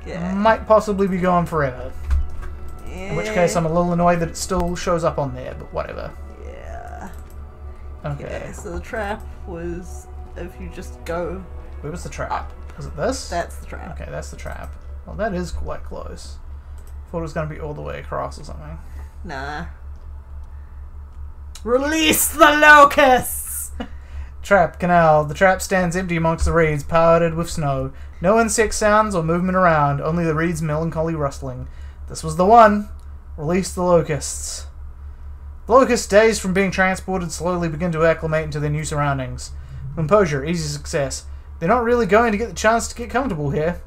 Okay. Might possibly be gone forever. Yeah. In which case, I'm a little annoyed that it still shows up on there, but whatever. Yeah. Okay. So the trap was if you just go. Where was the trap? Was it this? That's the trap. Okay, that's the trap. Well, that is quite close. Thought it was going to be all the way across or something. Nah. Release the locusts! Trap, canal. The trap stands empty amongst the reeds, powdered with snow. No insect sounds or movement around, only the reeds' melancholy rustling. This was the one. Release the locusts. The locusts, dazed from being transported, slowly begin to acclimate into their new surroundings. Composure, easy success. They're not really going to get the chance to get comfortable here.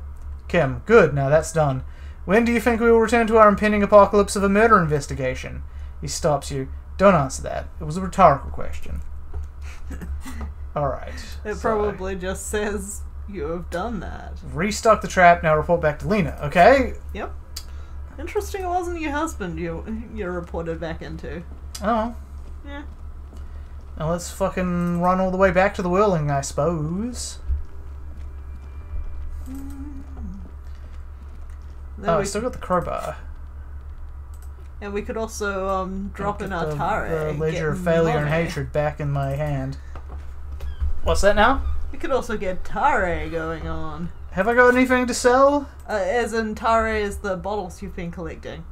Kim, good, now that's done. When do you think we will return to our impending apocalypse of a murder investigation? He stops you. Don't answer that. It was a rhetorical question. Alright. It probably just says you have done that. Restock the trap, now report back to Lena, okay? Yep. Interesting it wasn't your husband you reported back into. Oh. Yeah. Now let's fucking run all the way back to the whirling, I suppose. Oh, I still got the crowbar. And we could also drop in our Tare. The ledger of failure and hatred back in my hand. What's that now? We could also get Tare going on. Have I got anything to sell? As in Tare is the bottles you've been collecting.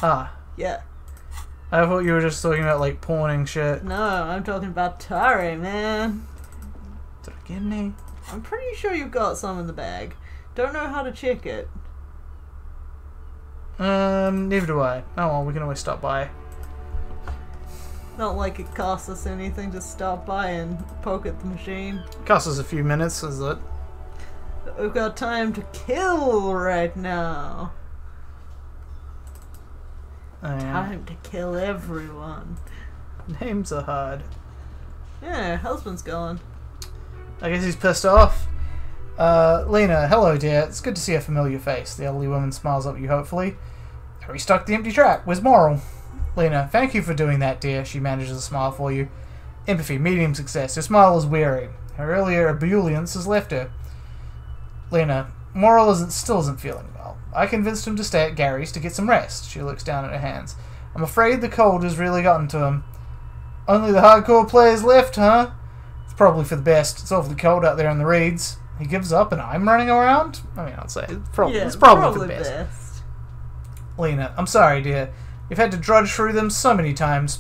Ah. Yeah. I thought you were just talking about like pawning shit. No, I'm talking about Tare, man. Did I get any? I'm pretty sure you've got some in the bag. Don't know how to check it. Neither do I. Oh well, we can always stop by. Not like it costs us anything to stop by and poke at the machine. Costs us a few minutes, is it? We've got time to kill right now. Time to kill everyone. Names are hard. Yeah, husband's gone. I guess he's pissed off. Lena, hello dear. It's good to see a familiar face. The elderly woman smiles up at you hopefully. I restocked the empty trap. Where's Moral? Lena, thank you for doing that, dear. She manages a smile for you. Empathy, medium success. Her smile is weary. Her earlier ebullience has left her. Lena, Moral still isn't feeling well. I convinced him to stay at Gary's to get some rest. She looks down at her hands. I'm afraid the cold has really gotten to him. Only the hardcore players left, huh? It's probably for the best. It's awfully cold out there in the reeds. He gives up and I'm running around? I mean, I'd say it's probably for the best. Lena, I'm sorry, dear. You've had to drudge through them so many times.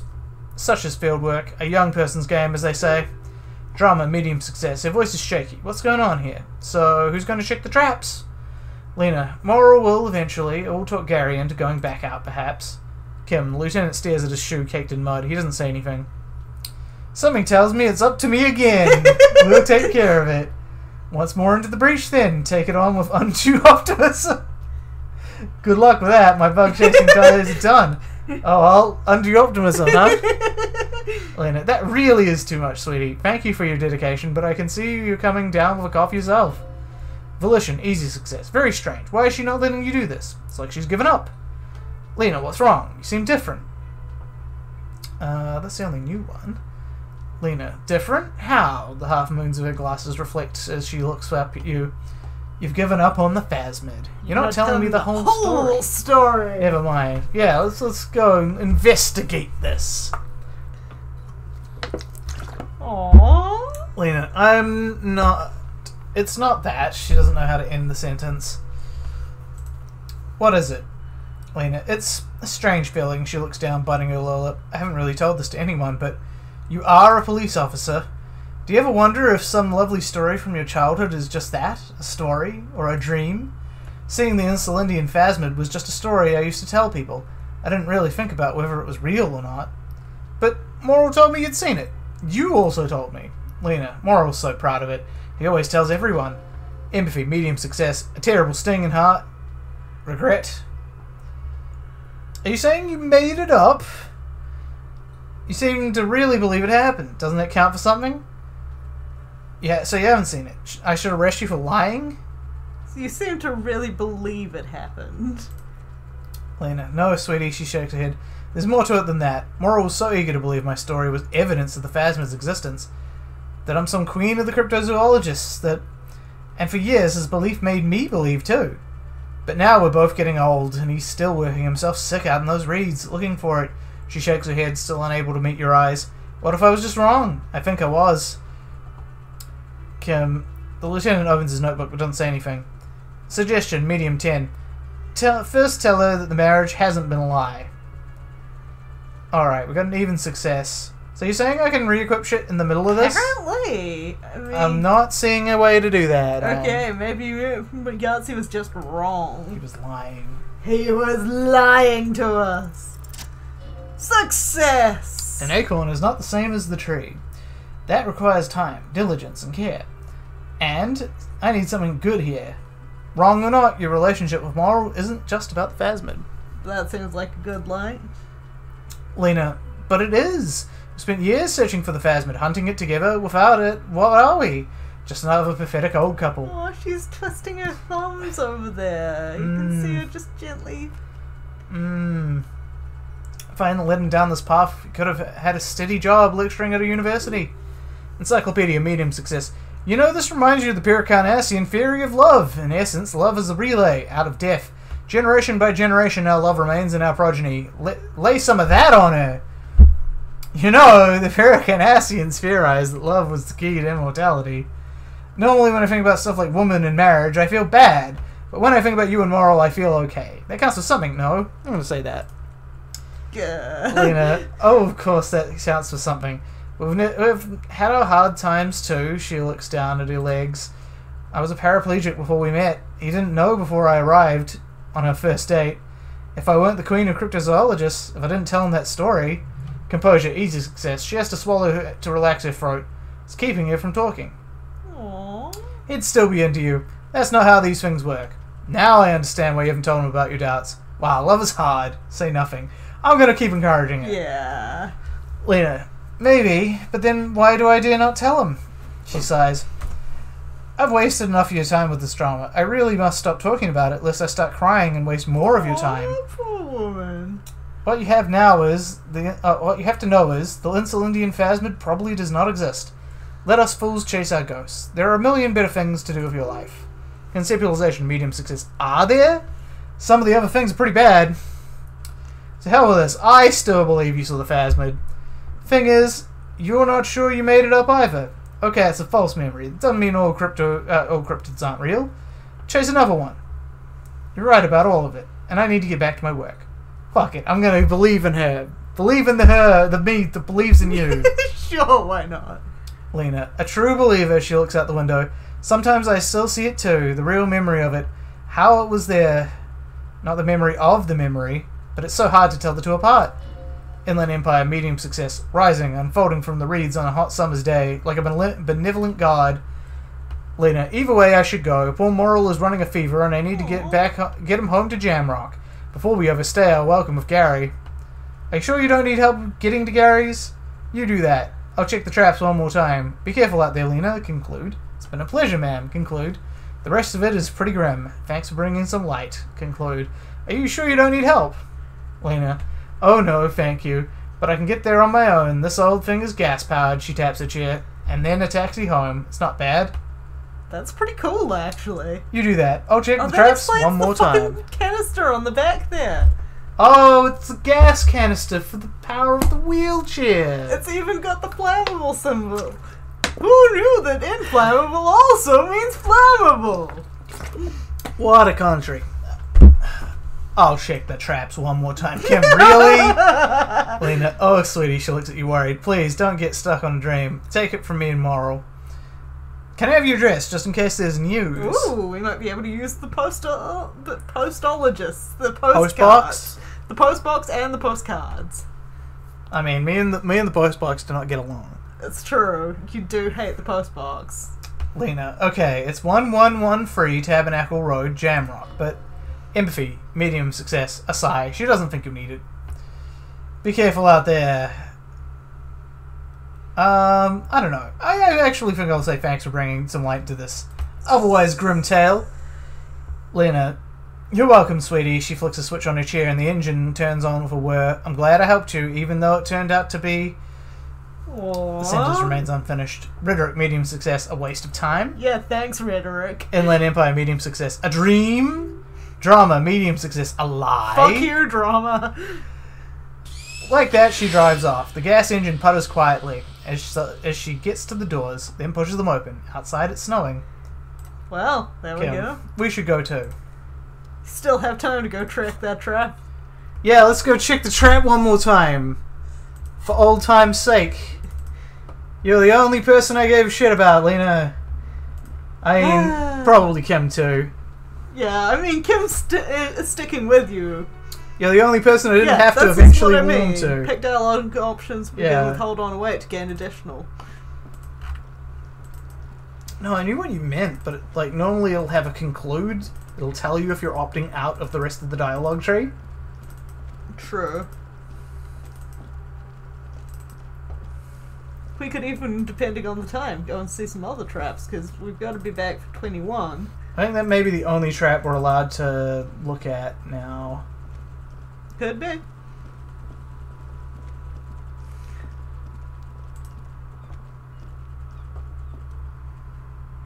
Such is field work. A young person's game, as they say. Drama, medium success. Her voice is shaky. What's going on here? So, who's going to check the traps? Lena, Moral will eventually. It will talk Gary into going back out, perhaps. Kim, the lieutenant stares at his shoe caked in mud. He doesn't say anything. Something tells me it's up to me again. We'll take care of it. Once more into the breach, then. Take it on with undue optimism. Good luck with that. My bug chasing days are done. Oh, well, undue optimism, huh? Lena, that really is too much, sweetie. Thank you for your dedication, but I can see you're coming down with a cough yourself. Volition, easy success. Very strange. Why is she not letting you do this? It's like she's given up. Lena, what's wrong? You seem different. That's the only new one. Lena, different? How? The half moons of her glasses reflect as she looks up at you. You've given up on the Phasmid. You're not telling me the whole story. Never mind. Yeah, let's go and investigate this. Aww. Lena, I'm not... It's not that. She doesn't know how to end the sentence. What is it? Lena, it's a strange feeling. She looks down, biting her lower lip. I haven't really told this to anyone, but you are a police officer. Do you ever wonder if some lovely story from your childhood is just that? A story? Or a dream? Seeing the Insulindian Phasmid was just a story I used to tell people. I didn't really think about whether it was real or not. But Moral told me you'd seen it. You also told me. Lena, Moral's so proud of it. He always tells everyone. Empathy, medium success, a terrible sting in heart. Regret. Are you saying you made it up? You seem to really believe it happened. Doesn't that count for something? Yeah, so you haven't seen it. I should arrest you for lying? So you seem to really believe it happened. Lena, no, sweetie, she shakes her head. There's more to it than that. Moral was so eager to believe my story was evidence of the Phasmid's existence. That I'm some queen of the cryptozoologists, that... And for years, his belief made me believe too. But now we're both getting old, and he's still working himself sick out in those reeds, looking for it. She shakes her head, still unable to meet your eyes. What if I was just wrong? I think I was. Kim, the lieutenant opens his notebook but doesn't say anything. Suggestion, medium 10. First tell her that the marriage hasn't been a lie. Alright, we got an even success. So you're saying I can re-equip shit in the middle of this? Apparently. I mean, I'm not seeing a way to do that. Okay, maybe Yahtzee was just wrong. He was lying. He was lying to us. Success! An acorn is not the same as the tree. That requires time, diligence, and care. And I need something good here. Wrong or not, your relationship with Moral isn't just about the Phasmid. That seems like a good line. Lena, but it is. We spent years searching for the Phasmid, hunting it together. Without it, what are we? Just another pathetic old couple. Oh, she's twisting her thumbs over there. You can see her just gently. If I hadn't led him down this path, he could have had a steady job lecturing at a university. Encyclopedia, medium success. You know, this reminds you of the Pyrrhocanassian theory of love. In essence, love is a relay out of death. Generation by generation, our love remains in our progeny. Lay some of that on her. You know, the Pyrrhocanassians theorized that love was the key to immortality. Normally when I think about stuff like woman and marriage, I feel bad. But when I think about you and Moral, I feel okay. That counts for something, no? I'm going to say that. Yeah. Lena, oh, of course that counts for something. We've had our hard times too. She looks down at her legs. I was a paraplegic before we met. He didn't know before I arrived on our first date. If I weren't the queen of cryptozoologists, if I didn't tell him that story... Composure, easy success. She has to swallow to relax her throat. It's keeping her from talking. Aww. He'd still be into you. That's not how these things work. Now I understand why you haven't told him about your doubts. Wow, love is hard. Say nothing. I'm gonna keep encouraging it. Yeah. Lena, maybe, but then why do I dare not tell him? She sighs. I've wasted enough of your time with this drama. I really must stop talking about it, lest I start crying and waste more of your time. Oh, poor woman. What you have now is what you have to know is the Insulindian Phasmid probably does not exist. Let us fools chase our ghosts. There are a million better things to do with your life. Conceptualization, medium success. Are there? Some of the other things are pretty bad. To hell with this. I still believe you saw the Phasmid. Thing is, you're not sure you made it up either. Okay, it's a false memory. It doesn't mean all cryptids aren't real. Chase another one. You're right about all of it, and I need to get back to my work. Fuck it, I'm gonna believe in her. Believe in the me that believes in you. Sure, why not? Lena, a true believer, she looks out the window. Sometimes I still see it too, the real memory of it. How it was there. Not the memory of the memory, but it's so hard to tell the two apart. Inland Empire, medium success, rising, unfolding from the reeds on a hot summer's day, like a benevolent god. Lena, either way I should go. Poor Moral is running a fever, and I need to get him home to Jamrock. Before we overstay our welcome with Gary. Are you sure you don't need help getting to Gary's? You do that. I'll check the traps one more time. Be careful out there, Lena. Conclude. It's been a pleasure, ma'am. Conclude. The rest of it is pretty grim. Thanks for bringing some light. Conclude. Are you sure you don't need help? Lena. Oh no, thank you. But I can get there on my own. This old thing is gas-powered. She taps her chair. And then a taxi home. It's not bad. That's pretty cool, actually. You do that. I'll check the traps one more time. The canister on the back there. Oh, it's a gas canister for the power of the wheelchair. It's even got the flammable symbol. Who knew that inflammable also means flammable? What a country. I'll shake the traps one more time. Kim, really? Lena, oh sweetie, she looks at you worried. Please, don't get stuck on a dream. Take it from me and Moral. Can I have your address, just in case there's news? Ooh, we might be able to use the postologists, the postbox, the postbox, and the postcards. I mean, me and the postbox do not get along. It's true. You do hate the postbox. Lena, okay, it's 113 Tabernacle Road, Jamrock, but empathy, medium success, a sigh. She doesn't think you need it. Be careful out there. I don't know. I actually think I'll say thanks for bringing some light to this otherwise grim tale. Lena, you're welcome, sweetie. She flicks a switch on her chair and the engine turns on with a whir. I'm glad I helped you, even though it turned out to be... Aww. The sentence remains unfinished. Rhetoric, medium success, a waste of time. Yeah, thanks, Rhetoric. Inland Empire, medium success, a dream. Drama, medium success, a lie. Fuck your drama. Like that, she drives off. The gas engine putters quietly as she gets to the doors, then pushes them open. Outside, it's snowing. Well, there we go. We should go too. Still have time to go track that trap. Yeah, let's go check the trap one more time. For old time's sake. You're the only person I gave a shit about, Lena. I mean, probably Kim too. Yeah, I mean, Kim's sticking with you. You're the only person I didn't have to eventually warm to. Pick dialogue options, begin with hold on and wait to gain additional. No, I knew what you meant, but like normally it'll have a conclude. It'll tell you if you're opting out of the rest of the dialogue tree. True. We could even, depending on the time, go and see some other traps, because we've got to be back for 21. I think that may be the only trap we're allowed to look at now. Could be.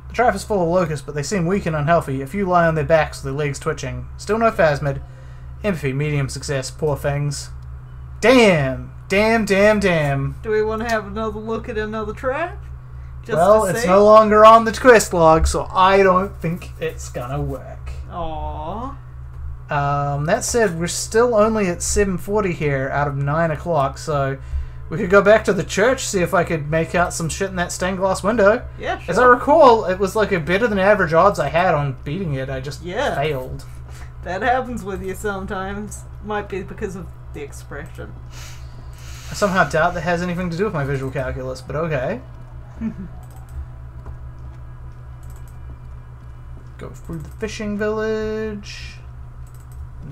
The trap is full of locusts, but they seem weak and unhealthy. A few lie on their backs with their legs twitching. Still no phasmid. Empathy, medium success, poor things. Damn! Damn, damn, damn. Do we want to have another look at another trap? Just well, it's no longer on the quest log, so I don't think it's gonna work. Aww. That said, we're still only at 7:40 here out of 9 o'clock, so we could go back to the church, see if I could make out some shit in that stained glass window. Yeah, sure. As I recall, it was like a better than average odds I had on beating it. I just failed. That happens with you sometimes. Might be because of the expression. I somehow doubt that has anything to do with my visual calculus, but okay. Go through the fishing village.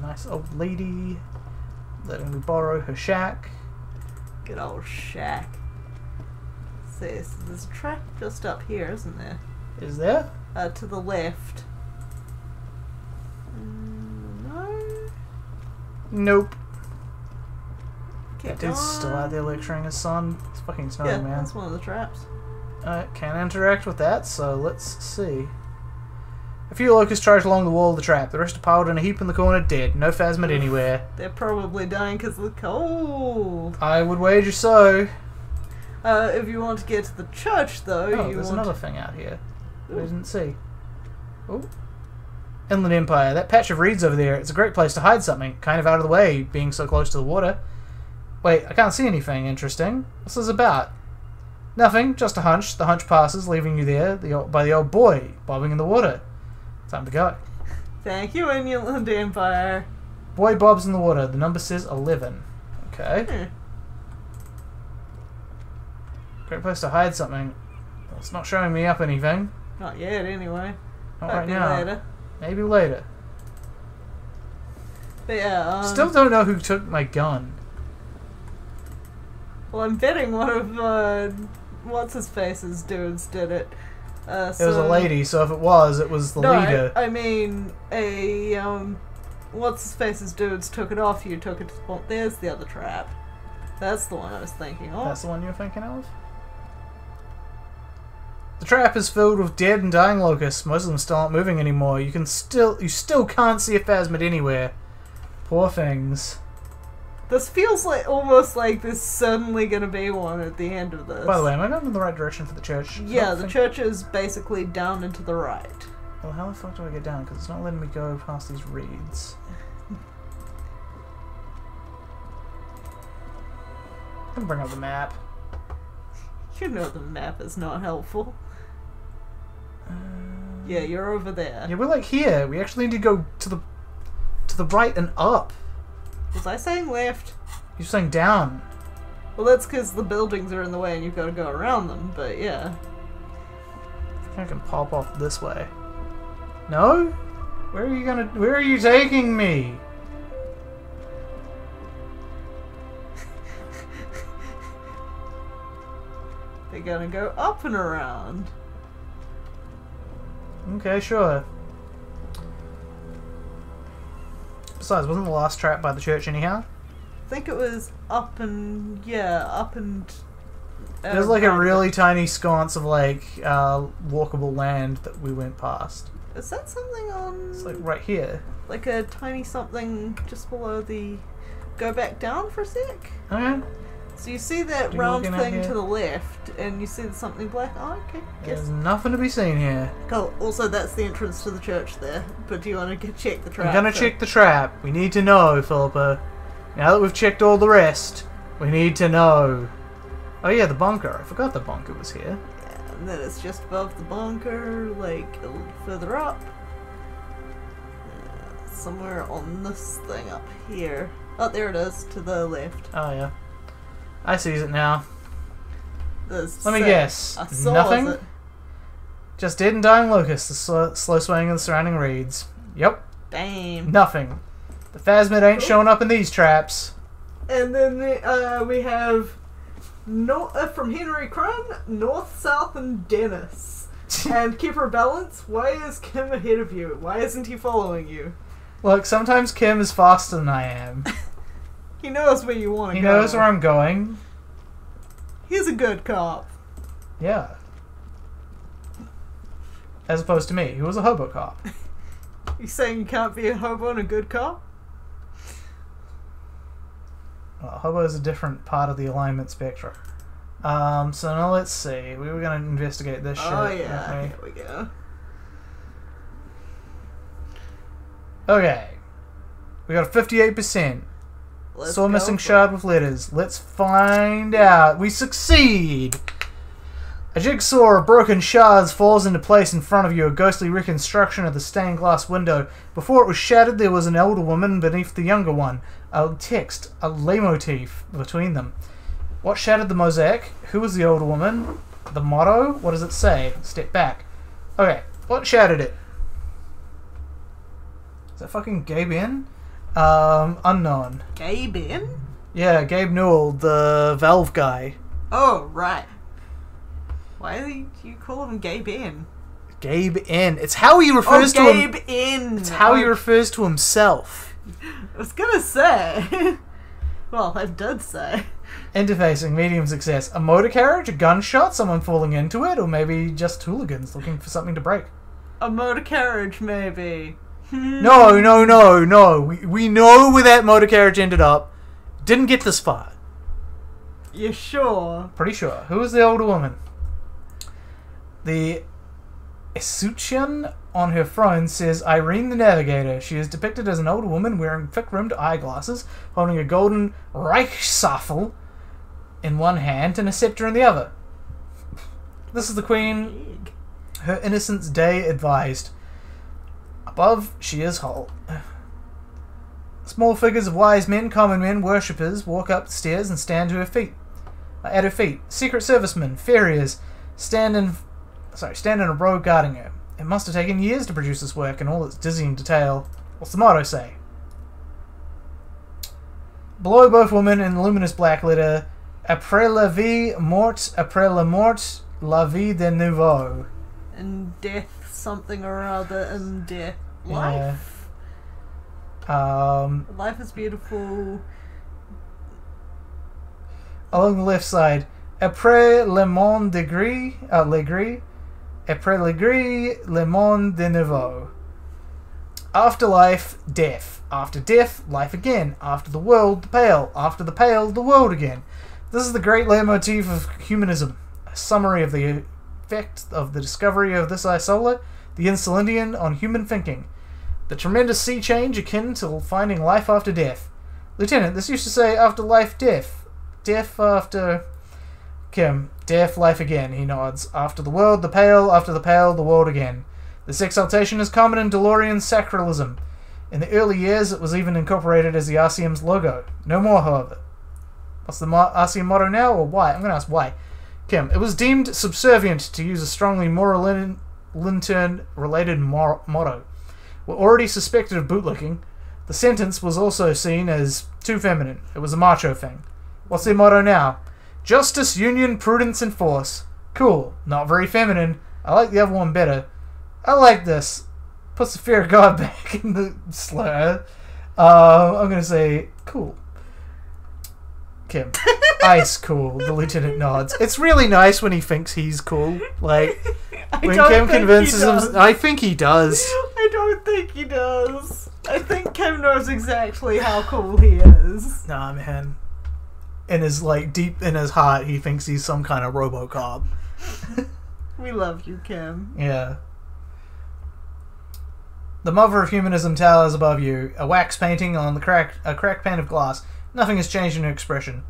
Nice old lady letting me borrow her shack. Good old shack. See, so there's a trap just up here, isn't there? Is there? To the left. No? Nope. Keep That dude's still out there lecturing his son. It's fucking snowing, man. That's one of the traps. Can't interact with that, so let's see. A few locusts charge along the wall of the trap. The rest are piled in a heap in the corner, dead. No phasmid anywhere. They're probably dying because of the cold. I would wager so. If you want to get to the church, though, there's another thing out here that I didn't see. Oh. Inland Empire. That patch of reeds over there, it's a great place to hide something. Kind of out of the way, being so close to the water. Wait, I can't see anything interesting. What's this about? Nothing, just a hunch. The hunch passes, leaving you there by the old boy, bobbing in the water. Time to go. Thank you, Inland Empire. Boy bobs in the water. The number says 11. Okay. Great place to hide something. Well, it's not showing me up anything. Not yet, anyway. Not right now. Later. Maybe later. But yeah, still don't know who took my gun. Well, I'm betting one of, what's-his-face's dudes did it. It was a lady, so if it was the leader. I mean, what's-his-face's dudes took it off you, took it to the point. There's the other trap. That's the one I was thinking of. That's the one you're thinking of? The trap is filled with dead and dying locusts. Most of them still aren't moving anymore. You still can't see a phasmid anywhere. Poor things. This feels like almost like there's suddenly going to be one at the end of this. By the way, am I going in the right direction for the church? Yeah, the church is basically down and to the right. Well, how the fuck do I get down? Because it's not letting me go past these reeds. I'm going to bring up the map. You know the map is not helpful. Yeah, you're over there. Yeah, we're like here. We actually need to go to the right and up. Was I saying left? You're saying down. Well, that's because the buildings are in the way and you've got to go around them, but yeah. I think I can pop off this way. No? Where are you taking me? They're gonna go up and around. Okay, sure. Besides, wasn't the last trap by the church anyhow? I think it was up and... yeah, up and... There's like a really tiny sconce of like walkable land that we went past. Is that something on... It's like right here. Like a tiny something just below the... Go back down for a sec? Okay. So you see that round thing to the left, and you see something black. Oh, okay. There's nothing to be seen here. Cool. Also, that's the entrance to the church there. But do you want to check the trap? I'm gonna check the trap. We need to know, Philippa. Now that we've checked all the rest, we need to know. Oh yeah, the bunker. I forgot the bunker was here. Yeah, and then it's just above the bunker, like a little further up. Somewhere on this thing up here. Oh, there it is, to the left. Oh yeah. I sees it now. There's Let me guess. Nothing? Just dead and dying locusts, the slow swaying of the surrounding reeds. Yep. Damn. Nothing. The Phasmid ain't showing up in these traps. And then we have from Henry Crumb, North, South, and Dennis. And keep her balance. Why is Kim ahead of you? Why isn't he following you? Look, sometimes Kim is faster than I am. He knows where you want to go. He knows where I'm going. He's a good cop. Yeah. As opposed to me, who was a hobo cop. You saying you can't be a hobo and a good cop? Well, hobo is a different part of the alignment spectrum. So now let's see. We were going to investigate this shit. Oh yeah, okay. Here we go. Okay. We got a 58%. Saw a missing shard with letters. Let's find out. We succeed! A jigsaw of broken shards falls into place in front of you, a ghostly reconstruction of the stained glass window. Before it was shattered, there was an elder woman beneath the younger one. A text, a leitmotif between them. What shattered the mosaic? Who was the older woman? The motto? What does it say? Step back. Okay, what shattered it? Is that fucking Gabe in? Unknown. Gabe in? Yeah, Gabe Newell, the Valve guy. Oh, right. Why do you call him Gabe in? Gabe in. It's how he refers to him. Gabe in! It's how he refers to himself. I was gonna say. Well, I did say. Interfacing, medium success. A motor carriage, a gunshot, someone falling into it, or maybe just hooligans looking for something to break. A motor carriage, maybe. No. We know where that motor carriage ended up. Didn't get this far. You sure? Pretty sure. Who was the older woman? The escutcheon on her throne says Irene the Navigator. She is depicted as an older woman wearing thick-rimmed eyeglasses, holding a golden Reichsstaffel in one hand and a scepter in the other. This is the Queen. Her innocence day advised. Above, she is whole. Small figures of wise men, common men, worshippers walk up the stairs and stand to her feet. At her feet, Secret Servicemen, farriers, stand in a row guarding her. It must have taken years to produce this work in all its dizzying detail. What's the motto say? Below both women in luminous black letter, Après la vie, mort, après la mort, la vie de nouveau. And death something or other, and death. Life. Life is beautiful. Along the left side, Après le monde de gris, l'aigri, après le gris, le monde de nouveau. After life, death. After death, life again. After the world, the pale. After the pale, the world again. This is the great leitmotif of humanism. A summary of the effect of the discovery of this isola, the Insulindian, on human thinking. The tremendous sea change akin to finding life after death. Lieutenant, this used to say after life, death. Death after... Kim, death, life again, he nods. After the world, the pale. After the pale, the world again. This exaltation is common in DeLorean sacralism. In the early years, it was even incorporated as the RCM's logo. No more, however. What's the RCM motto now, or why? I'm going to ask why. Kim, it was deemed subservient to use a strongly moral lantern-related motto. We're already suspected of bootlicking. The sentence was also seen as too feminine. It was a macho thing. What's their motto now? Justice, union, prudence, and force. Cool. Not very feminine. I like the other one better. I like this. Puts the fear of God back in the slur. I'm going to say cool. Kim. Ice cool. The lieutenant nods. It's really nice when he thinks he's cool. Like, When don't Kim think convinces he him, does. I think he does. I don't think he does. I think Kim knows exactly how cool he is. Nah, man. In his deep in his heart, he thinks he's some kind of RoboCop. We love you, Kim. Yeah. The mother of humanism towers above you. A wax painting on a cracked pane of glass. Nothing has changed in her expression.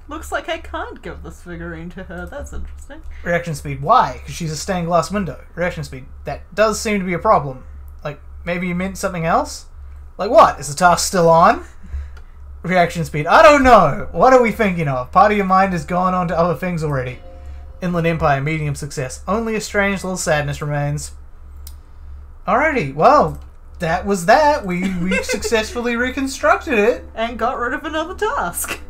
Looks like I can't give this figurine to her. That's interesting. Reaction speed. Why? Because she's a stained glass window. Reaction speed. That does seem to be a problem. Like, maybe you meant something else? Like what? Is the task still on? Reaction speed. I don't know. What are we thinking of? Part of your mind has gone on to other things already. Inland Empire, medium success. Only a strange little sadness remains. Alrighty, well, that was that. We successfully reconstructed it. And got rid of another task.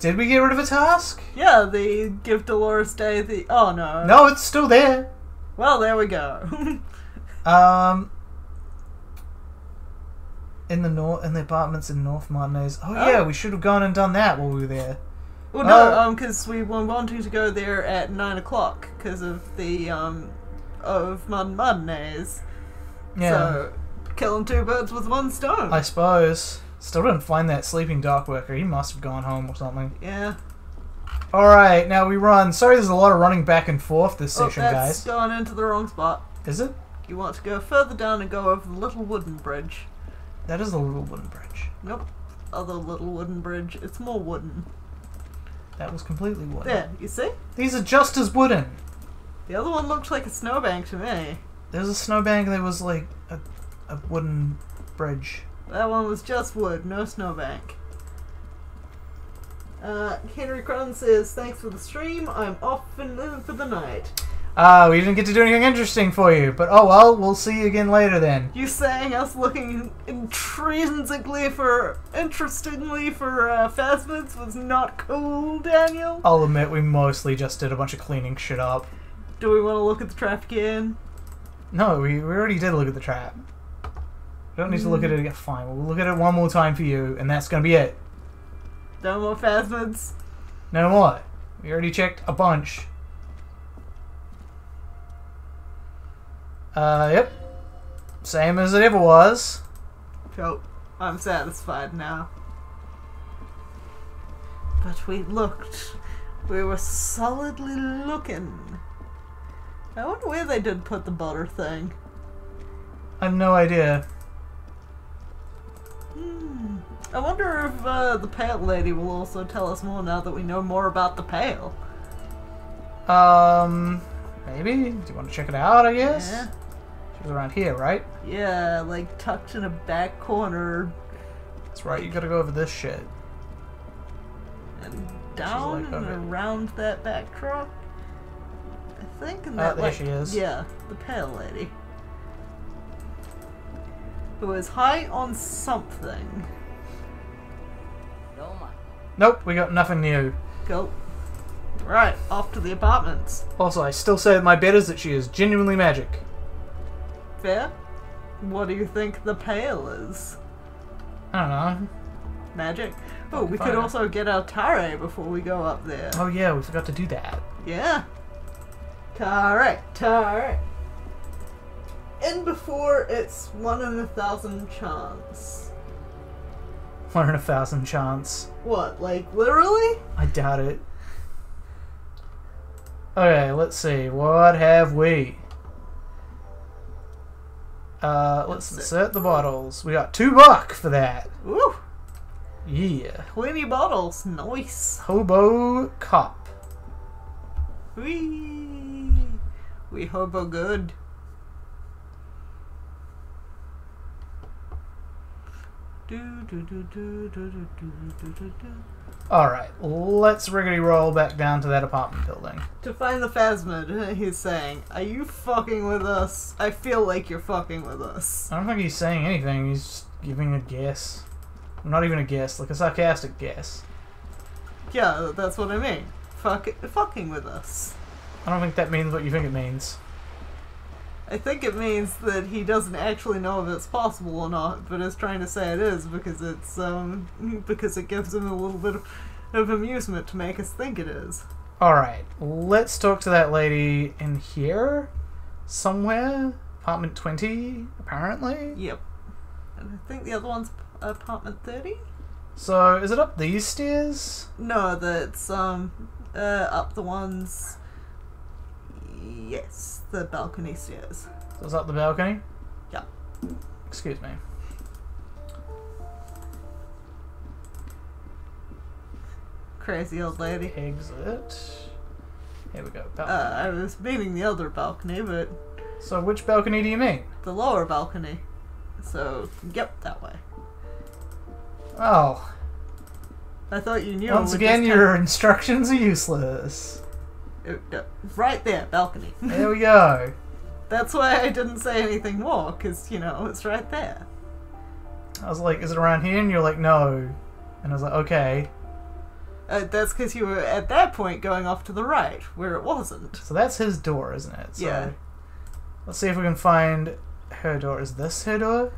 Did we get rid of a task? Yeah, the give Dolores Day the... Oh, no. No, it's still there. Well, there we go. In the apartments in North Martinez. Oh, yeah, we should have gone and done that while we were there. Well, no, because we were wanting to go there at 9 o'clock because of the, of Martinez. Yeah. So, killing two birds with one stone. I suppose. Still didn't find that sleeping dock worker. He must have gone home or something. Yeah. Alright, now we run. Sorry there's a lot of running back and forth this session, that's guys. gone into the wrong spot. Is it? You want to go further down and go over the little wooden bridge. That is the little wooden bridge. Nope. Other little wooden bridge. It's more wooden. That was completely wooden. There, you see? These are just as wooden. The other one looked like a snowbank to me. There's a snowbank that was like a wooden bridge. That one was just wood, no snowbank. Henry Crun says, thanks for the stream. I'm off for the night. We didn't get to do anything interesting for you, but oh well, we'll see you again later then. You saying us looking interestingly for phasmids was not cool, Daniel? I'll admit we mostly just did a bunch of cleaning shit up. Do we want to look at the trap again? No, we already did look at the trap. We don't need to look at it again. Fine, we'll look at it one more time for you, and that's gonna be it. No more phasmids? No more. We already checked a bunch. Yep. Same as it ever was. Cool. I'm satisfied now. But we looked. We were solidly looking. I wonder where they did put the butter thing. I have no idea. I wonder if the Pale Lady will also tell us more now that we know more about the Pale. Maybe? Do you want to check it out, I guess? Yeah. She was around here, right? Yeah, like tucked in a back corner. That's right, you gotta go over this shit. And down like and over- around that back truck. I think in Ah, that there like, she is. Yeah, the Pale Lady. Who is high on something. Nope, we got nothing new. Go. Right, off to the apartments. Also, I still say that my bet is that she is genuinely magic. Fair? What do you think the Pale is? I don't know. Magic? Oh, we Fine. could also get our Tare before we go up there. Oh yeah, we forgot to do that. Yeah. Tare. And before it's 1 in 1,000 chance. 1 in 1,000 chance. What, like literally? I doubt it. Okay, let's see. What have we? Let's insert the bottles. We got $2 for that. Ooh, Yeah. 20 bottles. Nice. Hobo Cop. We hobo good. Alright, let's riggedy roll back down to that apartment building. To find the phasmid, he's saying, are you fucking with us? I feel like you're fucking with us. I don't think he's saying anything, he's just giving a guess. Not even a guess, like a sarcastic guess. Yeah, that's what I mean. Fucking with us. I don't think that means what you think it means. I think it means that he doesn't actually know if it's possible or not, but is trying to say it is because it's because it gives him a little bit of amusement to make us think it is. Alright, let's talk to that lady in here. somewhere. Apartment 20, apparently. Yep. And I think the other one's apartment 30? So, is it up these stairs? No, that's up the ones... Yes, the balcony stairs. So it's up the balcony? Yeah. Excuse me. Crazy old lady. Exit. Here we go. I Balcony. was meaning the other balcony, but So which balcony do you mean? the lower balcony. So, yep, that way. Oh. I thought you knew. Once with again, this your instructions are useless. right there, balcony. There we go. That's why I didn't say anything more, because, you know, it's right there. I was like, is it around here? And you're like, no. And I was like, okay. That's because you were, at that point, going off to the right, where it wasn't. So that's his door, isn't it? So Yeah. let's see if we can find her door. Is this her door?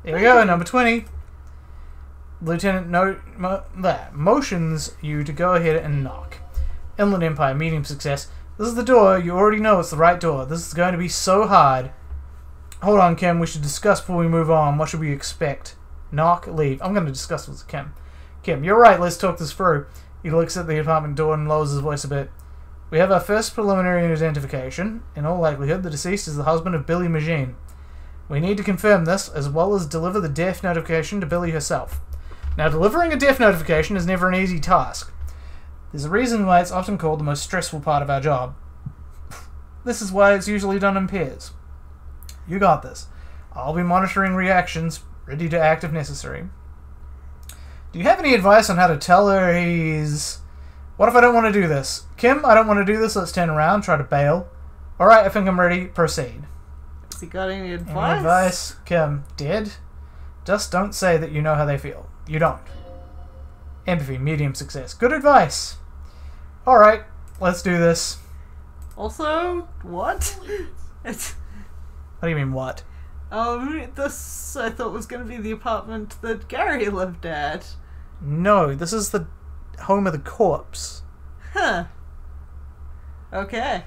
Here we go, number 20. Lieutenant motions you to go ahead and knock. Inland Empire, medium success. This is the door. You already know it's the right door. This is going to be so hard. Hold on, Kim. We should discuss before we move on. What should we expect? Knock, leave. I'm going to discuss with Kim. Kim, you're right. Let's talk this through. He looks at the apartment door and lowers his voice a bit. We have our first preliminary identification. In all likelihood, the deceased is the husband of Billy Magine. We need to confirm this, as well as deliver the death notification to Billy herself. Now, delivering a death notification is never an easy task. There's a reason why it's often called the most stressful part of our job. This is why it's usually done in pairs. You got this. I'll be monitoring reactions, ready to act if necessary. Do you have any advice on how to tell her he's... What if I don't want to do this? Kim, I don't want to do this. Let's turn around, try to bail. Alright, I think I'm ready. Proceed. Has he got any advice? Any advice? Kim, dead? Just don't say that you know how they feel. You don't. Empathy, medium success. Good advice. Alright, let's do this. Also, what? It's... What do you mean, what? This I thought was going to be the apartment that Gary lived at. No, this is the home of the corpse. Huh. Okay.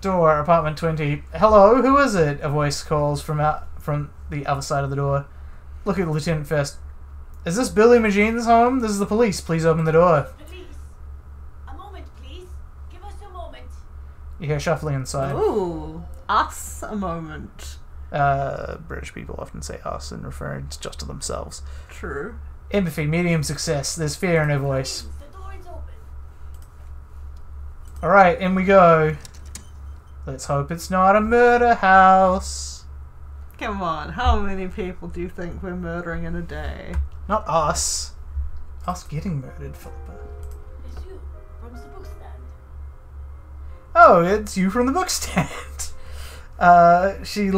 Door, apartment 20. Hello, who is it? A voice calls from the other side of the door. Look at the lieutenant first. Is this Billy Magine's home? This is the police. Please open the door. Police. A moment, please. Give us a moment. You hear shuffling inside. Ooh. Us a moment. British people often say us in reference just to themselves. True. Empathy, medium success. There's fear in her voice. Please, the door is open. Alright, in we go. Let's hope it's not a murder house. Come on, how many people do you think we're murdering in a day? Not us. Us getting murdered, Philippa. It's you, from the book stand. Oh, it's you from the book stand. She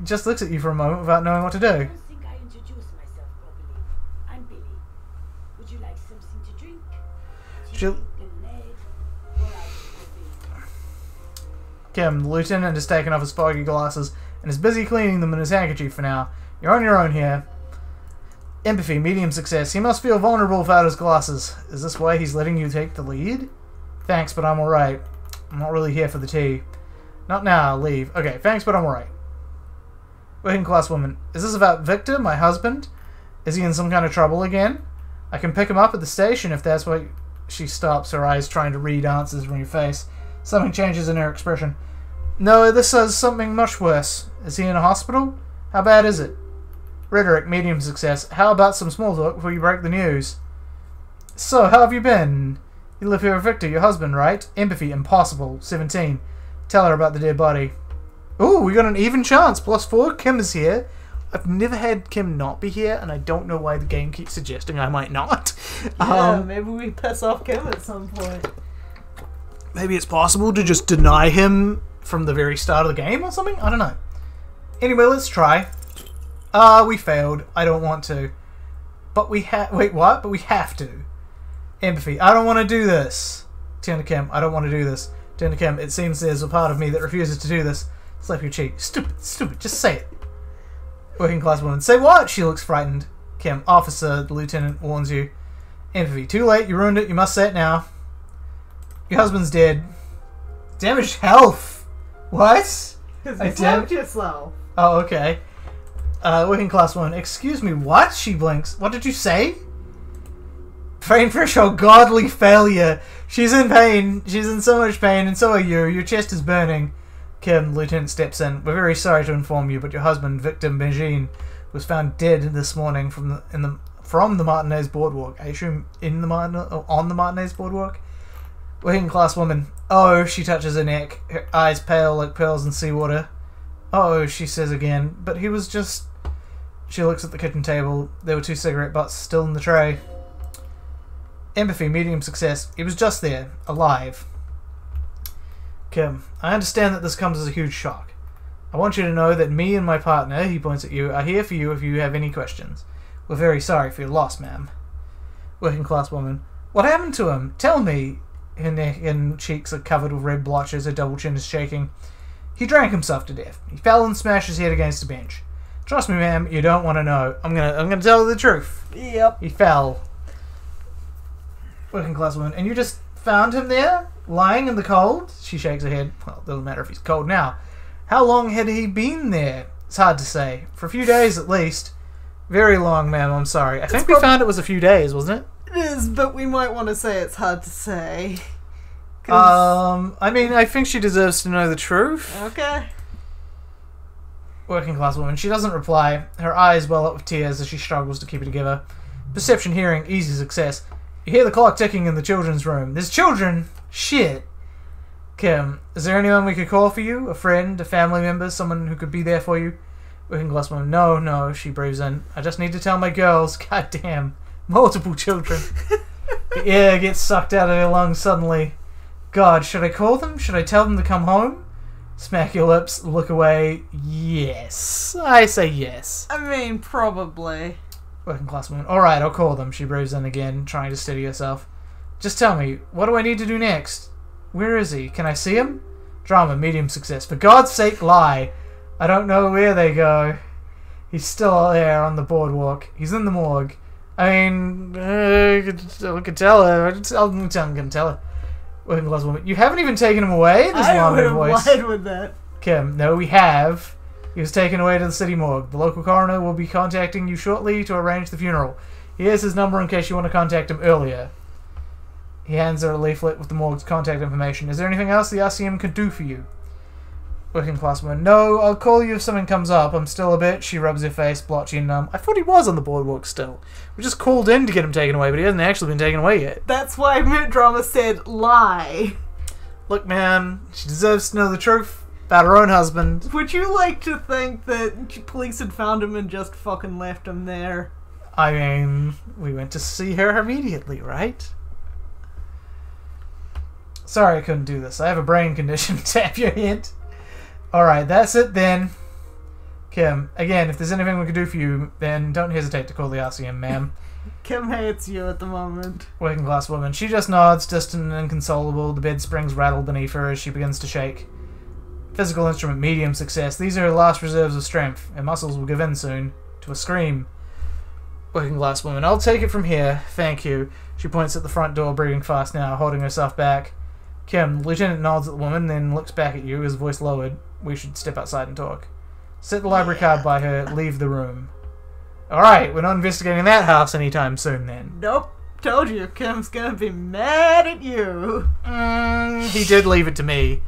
just looks at you for a moment without knowing what to do. I don't think I introduced myself properly. I'm Billy. Would you like something to drink? Tea, She'll- lemonade, or iced coffee? Kim, the lieutenant has taken off his foggy glasses and is busy cleaning them in his handkerchief for now. You're on your own here. Empathy, medium success. He must feel vulnerable without his glasses. Is this why he's letting you take the lead? Thanks, but I'm alright. I'm not really here for the tea. Not now, leave. Okay, thanks, but I'm alright. Working class woman. Is this about Victor, my husband? Is he in some kind of trouble again? I can pick him up at the station if that's what... She stops, her eyes trying to read answers from your face. Something changes in her expression. No, this says something much worse. Is he in a hospital? How bad is it? Rhetoric, medium success. How about some small talk before you break the news? So, how have you been? You live here with Victor, your husband, right? Empathy, impossible. 17. Tell her about the dead body. Ooh, we got an even chance. +4. Kim is here. I've never had Kim not be here, and I don't know why the game keeps suggesting I might not. Yeah, maybe we piss off Kim at some point. Maybe it's possible to just deny him from the very start of the game or something? I don't know. Anyway, let's try. We failed. I don't want to. But we wait, what? But we have to. Empathy. I don't want to do this. Turn to Kim. I don't want to do this. Turn to Kim. It seems there's a part of me that refuses to do this. Slap your cheek. Stupid. Stupid. Just say it. Working class woman. Say what? She looks frightened. Kim. Officer. The lieutenant warns you. Empathy. Too late. You ruined it. You must say it now. Your husband's dead. Damaged health. What? Because I you stabbed yourself. Oh, okay. Working class woman. Excuse me, what? She blinks. What did you say? Pain threshold, godly failure. She's in pain. She's in so much pain, and so are you. Your chest is burning. Kim, the lieutenant steps in. We're very sorry to inform you, but your husband, Victor Benjean, was found dead this morning from the Martinez boardwalk. I assume on the Martinez boardwalk. Working class woman. Oh, she touches her neck. Her eyes pale like pearls in seawater. Oh, she says again. But he was just... She looks at the kitchen table. There were 2 cigarette butts still in the tray. Empathy, medium success. He was just there, alive. Kim, I understand that this comes as a huge shock. I want you to know that me and my partner, he points at you, are here for you if you have any questions. We're very sorry for your loss, ma'am. Working class woman. What happened to him? Tell me. Her neck and cheeks are covered with red blotches, her double chin is shaking. He drank himself to death. He fell and smashed his head against a bench. Trust me, ma'am, you don't want to know. I'm gonna tell you the truth. Yep. He fell. Working class woman. And you just found him there? Lying in the cold? She shakes her head. Well, it doesn't matter if he's cold now. How long had he been there? It's hard to say. For a few days at least. Very long, ma'am, I'm sorry. I think we found it was a few days, wasn't it? It is, but we might want to say it's hard to say. I mean, I think she deserves to know the truth. Okay. Working class woman. She doesn't reply. Her eyes well up with tears as she struggles to keep it together. Perception, hearing, easy success. You hear the clock ticking in the children's room. There's children? Shit. Kim, is there anyone we could call for you? A friend? A family member? Someone who could be there for you? Working class woman. No, she breathes in. I just need to tell my girls. God damn. Multiple children. The air gets sucked out of their lungs suddenly. God, should I call them? Should I tell them to come home? Smack your lips, look away. Yes. I say yes. I mean, probably. Working class woman. Alright, I'll call them. She breathes in again, trying to steady herself. Just tell me, what do I need to do next? Where is he? Can I see him? Drama, medium success. For God's sake, lie. I don't know where they go. He's still there on the boardwalk. He's in the morgue. I mean, I could tell her. I'm gonna tell her. Working class woman. You haven't even taken him away? This I would alarming have voice. lied with that. Kim, no, we have. He was taken away to the city morgue. The local coroner will be contacting you shortly to arrange the funeral. Here's his number in case you want to contact him earlier. He hands her a leaflet with the morgue's contact information. Is there anything else the RCM could do for you? Working class woman. No, I'll call you if something comes up. I'm still a bit. She rubs her face, blotchy and numb. I thought he was on the boardwalk still. We just called in to get him taken away, but he hasn't actually been taken away yet. That's why Mid-Drama said lie. Look, man, she deserves to know the truth about her own husband. Would you like to think that police had found him and just fucking left him there? I mean, we went to see her immediately, right? Sorry I couldn't do this. I have a brain condition. Tap your head. Alright, that's it then. Kim, again, if there's anything we can do for you, then don't hesitate to call the RCM, ma'am. Kim hates you at the moment. Working class woman. She just nods, distant and inconsolable. The bed springs rattle beneath her as she begins to shake. Physical instrument, medium success. These are her last reserves of strength. Her muscles will give in soon. To a scream. Working class woman. I'll take it from here. Thank you. She points at the front door, breathing fast now, holding herself back. Kim, the lieutenant nods at the woman, then looks back at you, his voice lowered. We should step outside and talk. Set the library card by her, leave the room. Alright, we're not investigating that house anytime soon then. Nope. Told you, Kim's gonna be mad at you. He did leave it to me.